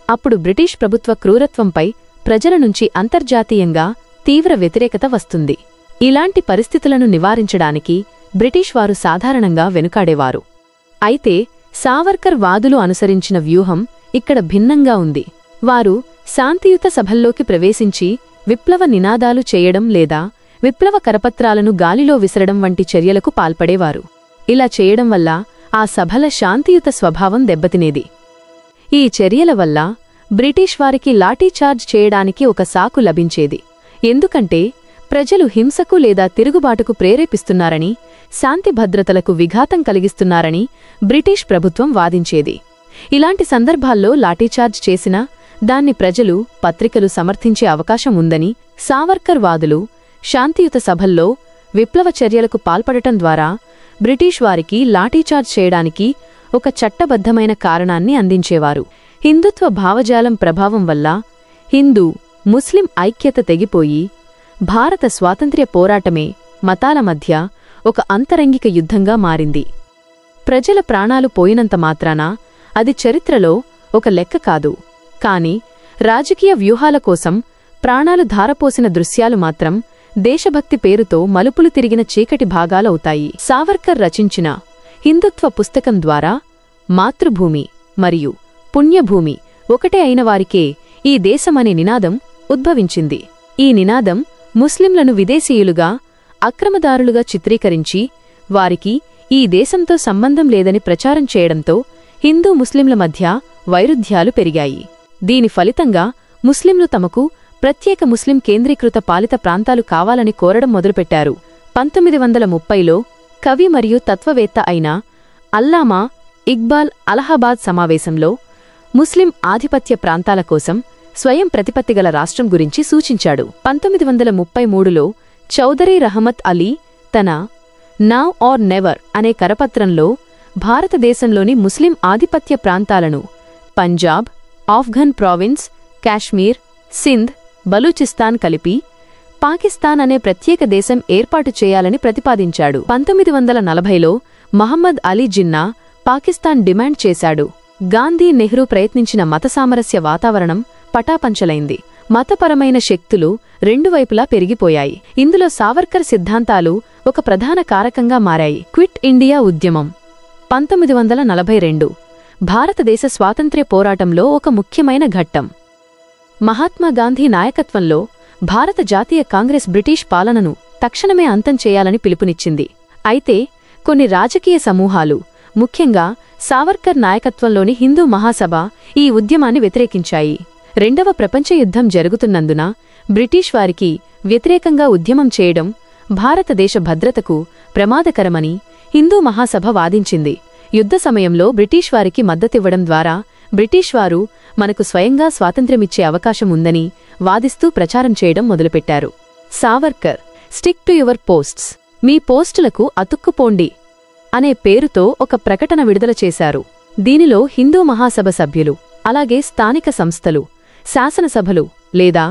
అప్పుడు బ్రిటిష్ ప్రభుత్వ క్రూరత్వంపై ప్రజల నుంచి అంతర్జాతీయంగా తీవ్ర వ్యతిరేకత వస్తుంది. ఇలాంటి పరిస్థితులను నివారించడానికి బ్రిటిష్ వారు సాధారణంగా వెనుకాడేవారు. అయితే సావర్కర్ వాదులు అనుసరించిన వ్యూహం ఇక్కడ భిన్నంగా ఉంది. వారు శాంతియుత సభల్లోకి ప్రవేశించి విప్లవ నినాదాలు చేయడం లేదా విప్లవ కరపత్రాలను గాలిలో విసరడం వంటి చర్యలకు పాల్పడేవారు. ఇలా చేయడం వల్ల ఆ సభల శాంతియుత స్వభావం దెబ్బతినేది. ఈ చర్యల వల్ల బ్రిటిష్ వారికి లాఠీచార్జ్ చేయడానికి ఒక సాకు లభించేది. ఎందుకంటే ప్రజలు హింసకు లేదా తిరుగుబాటుకు ప్రేరేపిస్తున్నారని, శాంతి భద్రతలకు విఘాతం కలిగిస్తున్నారని బ్రిటిష్ ప్రభుత్వం వాదించేది. ఇలాంటి సందర్భాల్లో లాఠీచార్జ్ చేసినా దాన్ని ప్రజలు, పత్రికలు సమర్థించే అవకాశం ఉందని సావర్కర్ వాదులు శాంతియుత సభల్లో విప్లవ చర్యలకు పాల్పడటం ద్వారా బ్రిటిష్ వారికి లాఠీచార్జ్ చేయడానికి ఒక చట్టబద్ధమైన కారణాన్ని అందించేవారు. హిందుత్వ భావజాలం ప్రభావం వల్ల హిందూ, ముస్లిం ఐక్యత తెగిపోయి భారత స్వాతంత్ర్య పోరాటమే మతాల మధ్య ఒక అంతరంగిక యుద్ధంగా మారింది. ప్రజల ప్రాణాలు పోయినంత మాత్రాన అది చరిత్రలో ఒక లెక్క కాదు. కాని రాజకీయ వ్యూహాల కోసం ప్రాణాలు ధారపోసిన దృశ్యాలు మాత్రం దేశభక్తి పేరుతో మలుపులు తిరిగిన చీకటి భాగాలవుతాయి. సావర్కర్ రచించిన హిందుత్వ పుస్తకం ద్వారా మాతృభూమి మరియు పుణ్యభూమి ఒకటే అయినవారికే ఈ దేశమనే నినాదం ఉద్భవించింది. ఈ నినాదం ముస్లింలను విదేశీయులుగా, అక్రమదారులుగా చిత్రీకరించి వారికి ఈ దేశంతో సంబంధం లేదని ప్రచారం చేయడంతో హిందూ ముస్లింల మధ్య వైరుధ్యాలు పెరిగాయి. దీని ఫలితంగా ముస్లింలు తమకు ప్రత్యేక ముస్లిం కేంద్రీకృత పాలిత ప్రాంతాలు కావాలని కోరడం మొదలుపెట్టారు. 1930లో కవి మరియు తత్వవేత్త అయిన అల్లామా ఇక్బాల్ అలహాబాద్ సమావేశంలో ముస్లిం ఆధిపత్య ప్రాంతాల కోసం స్వయం ప్రతిపత్తిగల రాష్ట్రం గురించి సూచించాడు. 1933లో చౌదరీ రహమత్ అలీ తన నౌ ఆర్ నెవర్ అనే కరపత్రంలో భారతదేశంలోని ముస్లిం ఆధిపత్య ప్రాంతాలను పంజాబ్, ఆఫ్ఘన్ ప్రావిన్స్, కాశ్మీర్, సింధ్, బలూచిస్తాన్ కలిపి పాకిస్తాన్ అనే ప్రత్యేక దేశం ఏర్పాటు చేయాలని ప్రతిపాదించాడు. 1940లో మహమ్మద్ అలీ జిన్నా పాకిస్తాన్ డిమాండ్ చేశాడు. గాంధీ, నెహ్రూ ప్రయత్నించిన మతసామరస్య వాతావరణం పటాపంచలైంది. మతపరమైన శక్తులు రెండు వైపులా పెరిగిపోయాయి. ఇందులో సావర్కర్ సిద్ధాంతాలు ఒక ప్రధాన కారకంగా మారాయి. క్విట్ ఇండియా ఉద్యమం 1942 భారతదేశ స్వాతంత్ర్య పోరాటంలో ఒక ముఖ్యమైన ఘట్టం. మహాత్మాగాంధీ నాయకత్వంలో భారత జాతీయ కాంగ్రెస్ బ్రిటిష్ పాలనను తక్షణమే అంతం చేయాలని పిలుపునిచ్చింది. అయితే కొన్ని రాజకీయ సమూహాలు, ముఖ్యంగా సావర్కర్ నాయకత్వంలోని హిందూ మహాసభ ఈ ఉద్యమాన్ని వ్యతిరేకించాయి. రెండవ ప్రపంచ యుద్ధం జరుగుతున్నందున బ్రిటిష్ వారికి వ్యతిరేకంగా ఉద్యమం చేయడం భారతదేశ భద్రతకు ప్రమాదకరమని హిందూ మహాసభ వాదించింది. యుద్ధ సమయంలో బ్రిటిష్ వారికి మద్దతివ్వడం ద్వారా బ్రిటిష్ వారు మనకు స్వయంగా స్వాతంత్ర్యమిచ్చే అవకాశం ఉందని వాదిస్తూ ప్రచారం చేయడం మొదలుపెట్టారు. Savarkar stick to your posts మీ పోస్టులకు అతుక్కుపోండి అనే పేరుతో ఒక ప్రకటన విడుదల చేశారు. దీనిలో హిందూ మహాసభ సభ్యులు, అలాగే స్థానిక సంస్థలు, శాసనసభలు లేదా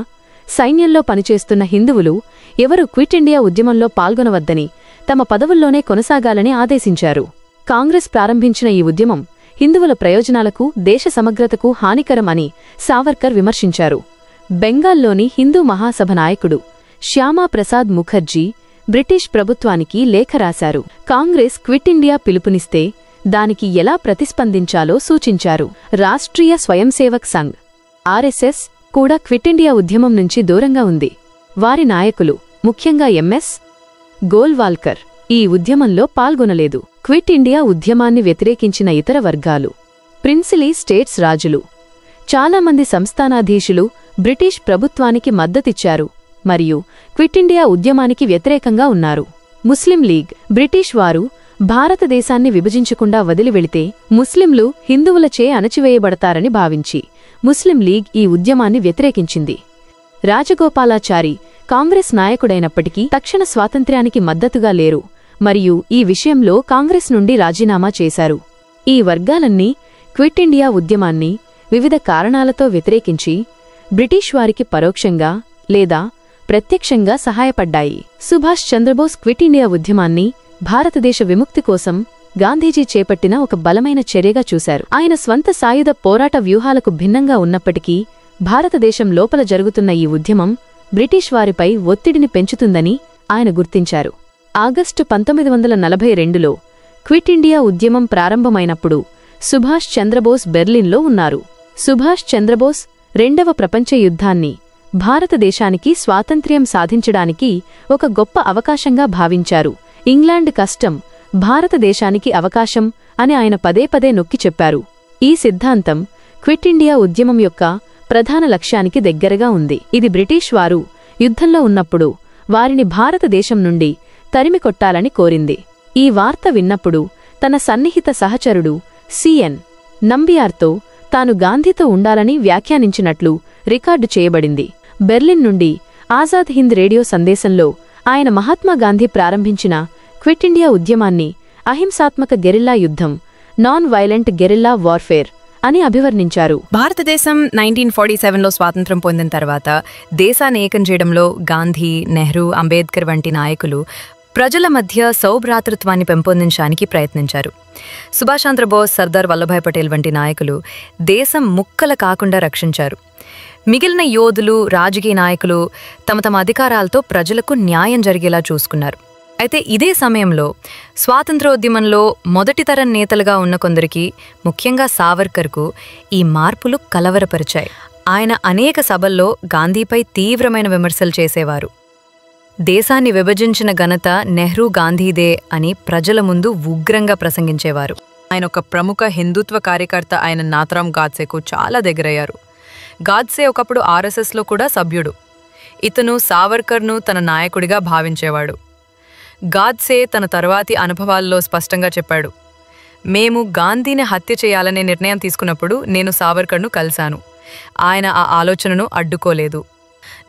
సైన్యంలో పనిచేస్తున్న హిందువులు ఎవరు క్విట్ ఇండియా ఉద్యమంలో పాల్గొనవద్దని, తమ పదవుల్లోనే కొనసాగాలని ఆదేశించారు. కాంగ్రెస్ ప్రారంభించిన ఈ ఉద్యమం హిందువుల ప్రయోజనాలకు, దేశ సమగ్రతకు హానికరం అని సావర్కర్ విమర్శించారు. బెంగాల్లోని హిందూ మహాసభ నాయకుడు శ్యామా ప్రసాద్ ముఖర్జీ బ్రిటిష్ ప్రభుత్వానికి లేఖ రాశారు. కాంగ్రెస్ క్విట్ ఇండియా పిలుపునిస్తే దానికి ఎలా ప్రతిస్పందించాలో సూచించారు. రాష్ట్రీయ స్వయంసేవక్ సంఘ్ ఆర్ఎస్ఎస్ కూడా క్విట్ ఇండియా ఉద్యమం నుంచి దూరంగా ఉంది. వారి నాయకులు, ముఖ్యంగా ఎంఎస్ గోల్వాల్కర్, ఈ ఉద్యమంలో పాల్గొనలేదు. క్విట్ ఇండియా ఉద్యమాన్ని వ్యతిరేకించిన ఇతర వర్గాలు, ప్రిన్సిలీ స్టేట్స్ రాజులు, చాలామంది సంస్థానాధీశులు బ్రిటిష్ ప్రభుత్వానికి మద్దతిచ్చారు మరియు క్విట్ ఇండియా ఉద్యమానికి వ్యతిరేకంగా ఉన్నారు. ముస్లిం లీగ్, బ్రిటిష్ వారు భారతదేశాన్ని విభజించకుండా వదిలివెళితే ముస్లింలు హిందువులచే అణచివేయబడతారని భావించి ముస్లిం లీగ్ ఈ ఉద్యమాన్ని వ్యతిరేకించింది. రాజగోపాలాచారి కాంగ్రెస్ నాయకుడైనప్పటికీ తక్షణ స్వాతంత్ర్యానికి మద్దతుగా లేరు మరియు ఈ విషయంలో కాంగ్రెస్ నుండి రాజీనామా చేశారు. ఈ వర్గాలన్నీ క్విట్ ఇండియా ఉద్యమాన్ని వివిధ కారణాలతో వ్యతిరేకించి బ్రిటిష్ వారికి పరోక్షంగా లేదా ప్రత్యక్షంగా సహాయపడ్డాయి. సుభాష్ చంద్రబోస్ క్విట్ ఇండియా ఉద్యమాన్ని భారతదేశ విముక్తి కోసం గాంధీజీ చేపట్టిన ఒక బలమైన చర్యగా చూశారు. ఆయన స్వంత సాయుధ పోరాట వ్యూహాలకు భిన్నంగా ఉన్నప్పటికీ భారతదేశం లోపల జరుగుతున్న ఈ ఉద్యమం బ్రిటిష్ వారిపై ఒత్తిడిని పెంచుతుందని ఆయన గుర్తించారు. ఆగస్టు 1942లో క్విట్ ఇండియా ఉద్యమం ప్రారంభమైనప్పుడు సుభాష్ చంద్రబోస్ బెర్లిన్లో ఉన్నారు. సుభాష్ చంద్రబోస్ రెండవ ప్రపంచ యుద్ధాన్ని భారతదేశానికి స్వాతంత్ర్యం సాధించడానికి ఒక గొప్ప అవకాశంగా భావించారు. ఇంగ్లాండ్ కష్టం, భారతదేశానికి అవకాశం అని ఆయన పదే పదే నొక్కి చెప్పారు. ఈ సిద్ధాంతం క్విట్ ఇండియా ఉద్యమం యొక్క ప్రధాన లక్ష్యానికి దగ్గరగా ఉంది. ఇది బ్రిటిష్ వారు యుద్ధంలో ఉన్నప్పుడు వారిని భారతదేశం నుండి తరిమికొట్టాలని కోరింది. ఈ వార్త విన్నప్పుడు తన సన్నిహిత సహచరుడు సిఎన్ నంబియార్తో తాను గాంధీతో ఉండాలని వ్యాఖ్యానించినట్లు రికార్డు చేయబడింది. బెర్లిన్ నుండి ఆజాద్ హింద్ రేడియో సందేశంలో ఆయన మహాత్మాగాంధీ ప్రారంభించిన క్విట్ ఇండియా ఉద్యమాన్ని అహింసాత్మక గెరిల్లా యుద్ధం, నాన్ వైలెంట్ గెరిల్లా వార్ఫేర్ అని అభివర్ణించారు. భారతదేశం 1947లో స్వాతంత్ర్యం పొందిన తర్వాత దేశాన్ని ఏకం చేయడంలో గాంధీ, నెహ్రూ, అంబేద్కర్ వంటి నాయకులు ప్రజల మధ్య సౌభ్రాతృత్వాన్ని పెంపొందించడానికి ప్రయత్నించారు. సుభాష్ చంద్రబోస్, సర్దార్ వల్లభాయ్ పటేల్ వంటి నాయకులు దేశం ముక్కల కాకుండా రక్షించారు. మిగిలిన యోధులు, రాజకీయ నాయకులు తమ తమ అధికారాలతో ప్రజలకు న్యాయం జరిగేలా చూసుకున్నారు. అయితే ఇదే సమయంలో స్వాతంత్ర్యోద్యమంలో మొదటి తరం నేతలుగా ఉన్న కొందరికి, ముఖ్యంగా సావర్కర్కు ఈ మార్పులు కలవరపరిచాయి. ఆయన అనేక సభల్లో గాంధీపై తీవ్రమైన విమర్శలు చేసేవారు. దేశాన్ని విభజించిన ఘనత నెహ్రూ, గాంధీదే అని ప్రజల ముందు ఉగ్రంగా ప్రసంగించేవారు. ఆయన ఒక ప్రముఖ హిందుత్వ కార్యకర్త అయిన నాథరామ్ గాడ్సేకు చాలా దగ్గరయ్యారు. గాడ్సే ఒకప్పుడు ఆర్ఎస్ఎస్లో కూడా సభ్యుడు. ఇతను సావర్కర్ను తన నాయకుడిగా భావించేవాడు. గాడ్సే తన తర్వాతి అనుభవాల్లో స్పష్టంగా చెప్పాడు, మేము గాంధీని హత్య చేయాలనే నిర్ణయం తీసుకున్నప్పుడు నేను సావర్కర్ను కలిశాను. ఆయన ఆ ఆలోచనను అడ్డుకోలేదు.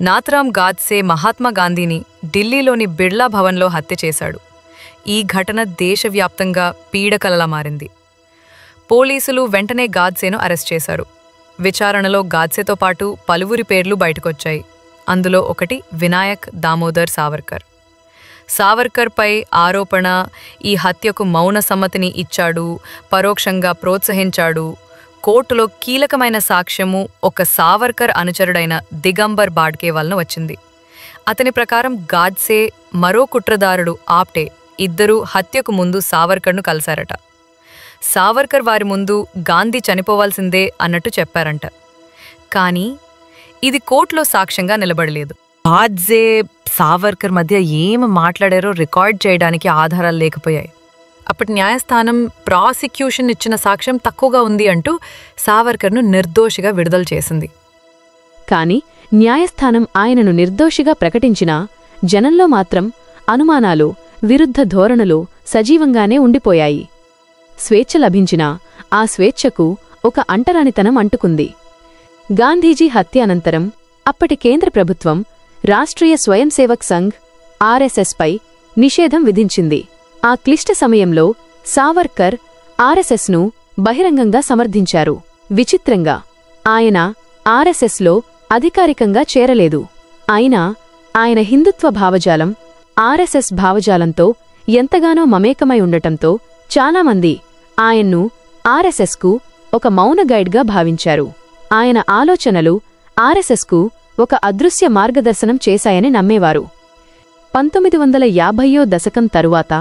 నాథరామ్ గాడ్సే మహాత్మా గాంధీని ఢిల్లీలోని బిర్లా భవన్లో హత్య చేశాడు. ఈ ఘటన దేశవ్యాప్తంగా పీడకలలా మారింది. పోలీసులు వెంటనే గాడ్సేను అరెస్ట్ చేశారు. విచారణలో గాడ్సేతో పాటు పలువురి పేర్లు బయటకొచ్చాయి. అందులో ఒకటి వినాయక్ దామోదర్ సావర్కర్. సావర్కర్పై ఆరోపణ ఈ హత్యకు మౌన సమ్మతిని ఇచ్చాడు, పరోక్షంగా ప్రోత్సహించాడు. కోర్టులో కీలకమైన సాక్ష్యము ఒక సావర్కర్ అనుచరుడైన దిగంబర్ బాడ్కే వలన వచ్చింది. అతని ప్రకారం గాడ్సే, మరో కుట్రదారుడు ఆప్టే ఇద్దరూ హత్యకు ముందు సావర్కర్ను కలిశారట. సావర్కర్ వారి ముందు గాంధీ చనిపోవాల్సిందే అన్నట్టు చెప్పారంట. కానీ ఇది కోర్టులో సాక్ష్యంగా నిలబడలేదు. గాడ్సే, సావర్కర్ మధ్య ఏం మాట్లాడారో రికార్డ్ చేయడానికి ఆధారాలు లేకపోయాయి. అప్పటి న్యాయస్థానం ప్రాసిక్యూషన్ ఇచ్చిన సాక్ష్యం తక్కువగా ఉంది అంటూ సావర్కర్ను నిర్దోషిగా విడుదల చేసింది. కాని న్యాయస్థానం ఆయనను నిర్దోషిగా ప్రకటించినా జనంలో మాత్రం అనుమానాలు, విరుద్ధ ధోరణులు సజీవంగానే ఉండిపోయాయి. స్వేచ్ఛ లభించినా ఆ స్వేచ్ఛకు ఒక అంటరానితనం అంటుకుంది. గాంధీజీ హత్య అనంతరం అప్పటి కేంద్ర ప్రభుత్వం రాష్ట్రీయ స్వయంసేవక్ సంఘ్ ఆర్ఎస్ఎస్పై నిషేధం విధించింది. ఆ క్లిష్ట సమయంలో సావర్కర్ ఆర్ఎస్ఎస్ను బహిరంగంగా సమర్థించారు. విచిత్రంగా ఆయన ఆర్ఎస్ఎస్లో అధికారికంగా చేరలేదు. అయినా ఆయన హిందుత్వ భావజాలం ఆర్ఎస్ఎస్ భావజాలంతో ఎంతగానో మమేకమై ఉండటంతో చాలామంది ఆయన్ను ఆర్ఎస్ఎస్కు ఒక మౌన గైడ్గా భావించారు. ఆయన ఆలోచనలు ఆర్ఎస్ఎస్కు ఒక అదృశ్య మార్గదర్శనం చేశాయని నమ్మేవారు. 1950వ దశకం తరువాత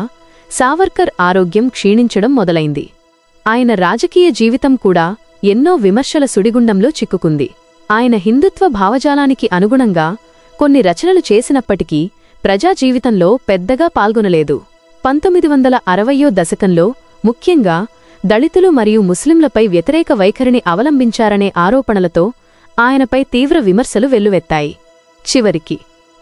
సావర్కర్ ఆరోగ్యం క్షీణించడం మొదలైంది. ఆయన రాజకీయ జీవితం కూడా ఎన్నో విమర్శల సుడిగుండంలో చిక్కుకుంది. ఆయన హిందుత్వ భావజాలానికి అనుగుణంగా కొన్ని రచనలు చేసినప్పటికీ ప్రజాజీవితంలో పెద్దగా పాల్గొనలేదు. 1960వ దశకంలో ముఖ్యంగా దళితులు మరియు ముస్లింలపై వ్యతిరేక వైఖరిని అవలంబించారనే ఆరోపణలతో ఆయనపై తీవ్ర విమర్శలు వెల్లువెత్తాయి. చివరికి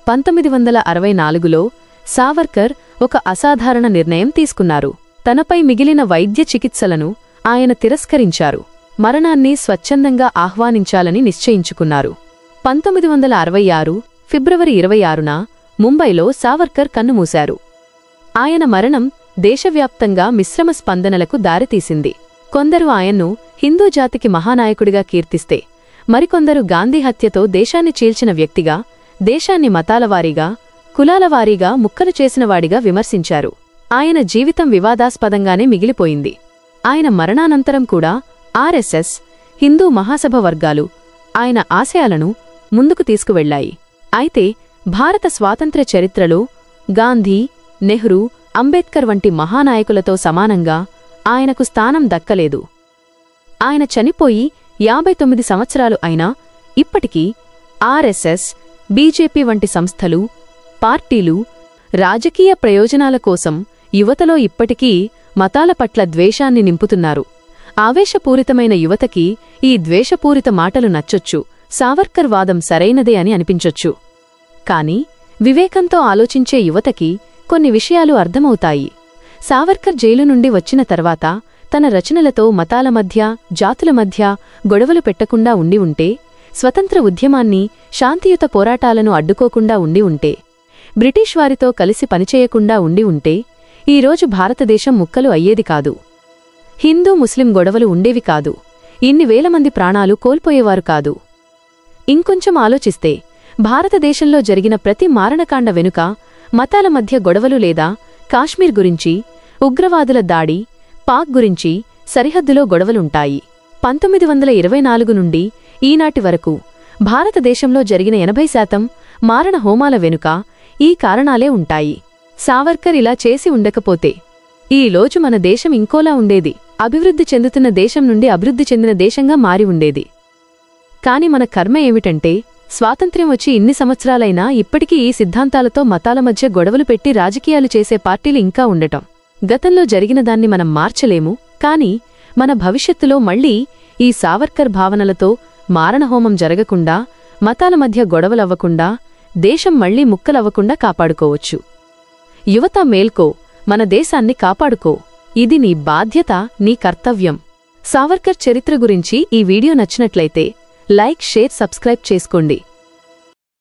1964లో సావర్కర్ ఒక అసాధారణ నిర్ణయం తీసుకున్నారు. తనపై మిగిలిన వైద్య చికిత్సలను ఆయన తిరస్కరించారు. మరణాన్ని స్వచ్ఛందంగా ఆహ్వానించాలని నిశ్చయించుకున్నారు. 1966 ఫిబ్రవరి 26న ముంబైలో సావర్కర్ కన్నుమూశారు. ఆయన మరణం దేశవ్యాప్తంగా మిశ్రమ స్పందనలకు దారితీసింది. కొందరు ఆయన్ను హిందూ జాతికి మహానాయకుడిగా కీర్తిస్తే, మరికొందరు గాంధీ హత్యతో దేశాన్ని చీల్చిన వ్యక్తిగా, దేశాన్ని మతాలవారీగా, కులాలవారీగా ముక్కలు చేసినవాడిగా విమర్శించారు. ఆయన జీవితం వివాదాస్పదంగానే మిగిలిపోయింది. ఆయన మరణానంతరం కూడా ఆర్ఎస్ఎస్, హిందూ మహాసభ వర్గాలు ఆయన ఆశయాలను ముందుకు తీసుకువెళ్లాయి. అయితే భారత స్వాతంత్ర్య చరిత్రలో గాంధీ, నెహ్రూ, అంబేద్కర్ వంటి మహానాయకులతో సమానంగా ఆయనకు స్థానం దక్కలేదు. ఆయన చనిపోయి 59 సంవత్సరాలు అయినా ఇప్పటికీ ఆర్ఎస్ఎస్, బీజేపీ వంటి సంస్థలు, పార్టీలు రాజకీయ ప్రయోజనాల కోసం యువతలో ఇప్పటికీ మతాల పట్ల ద్వేషాన్ని నింపుతున్నారు. ఆవేశపూరితమైన యువతకి ఈ ద్వేషపూరిత మాటలు నచ్చొచ్చు, సావర్కర్ వాదం సరైనదే అని అనిపించొచ్చు. కాని వివేకంతో ఆలోచించే యువతకి కొన్ని విషయాలు అర్థమవుతాయి. సావర్కర్ జైలు నుండి వచ్చిన తర్వాత తన రచనలతో మతాల మధ్య, జాతుల మధ్య గొడవలు పెట్టకుండా ఉండి ఉంటే, స్వతంత్ర ఉద్యమాన్ని, శాంతియుత పోరాటాలను అడ్డుకోకుండా ఉండి ఉంటే, బ్రిటిష్ వారితో కలిసి పనిచేయకుండా ఉండి ఉంటే ఈరోజు భారతదేశం ముక్కలు అయ్యేది కాదు. హిందూ ముస్లిం గొడవలు ఉండేవి కాదు. ఇన్ని వేల మంది ప్రాణాలు కోల్పోయేవారు కాదు. ఇంకొంచెం ఆలోచిస్తే భారతదేశంలో జరిగిన ప్రతి మారణకాండ వెనుక మతాల మధ్య గొడవలు లేదా కాశ్మీర్ గురించి, ఉగ్రవాదుల దాడి, పాక్ గురించి సరిహద్దులో గొడవలుంటాయి. 1924 నుండి ఈనాటి వరకు భారతదేశంలో జరిగిన 80% మారణ హోమాల వెనుక ఈ కారణాలే ఉంటాయి. సావర్కర్ ఇలా చేసి ఉండకపోతే ఈలోజు మన దేశం ఇంకోలా ఉండేది. అభివృద్ధి చెందుతున్న దేశం నుండి అభివృద్ధి చెందిన దేశంగా మారి ఉండేది. కాని మన కర్మ ఏమిటంటే, స్వాతంత్ర్యం వచ్చి ఇన్ని సంవత్సరాలైనా ఇప్పటికీ ఈ సిద్ధాంతాలతో మతాల మధ్య గొడవలు పెట్టి రాజకీయాలు చేసే పార్టీలు ఇంకా ఉండటం. గతంలో జరిగినదాన్ని మనం మార్చలేము, కాని మన భవిష్యత్తులో మళ్లీ ఈ సావర్కర్ భావనలతో మారణహోమం జరగకుండా, మతాల మధ్య గొడవలవ్వకుండా, దేశం మళ్లీ ముక్కలవ్వకుండా కాపాడుకోవచ్చు. యువత మేల్కో, మన దేశాన్ని కాపాడుకో. ఇది నీ బాధ్యత, నీ కర్తవ్యం. సావర్కర్ చరిత్ర గురించి ఈ వీడియో నచ్చినట్లయితే లైక్, షేర్, సబ్స్క్రైబ్ చేసుకోండి.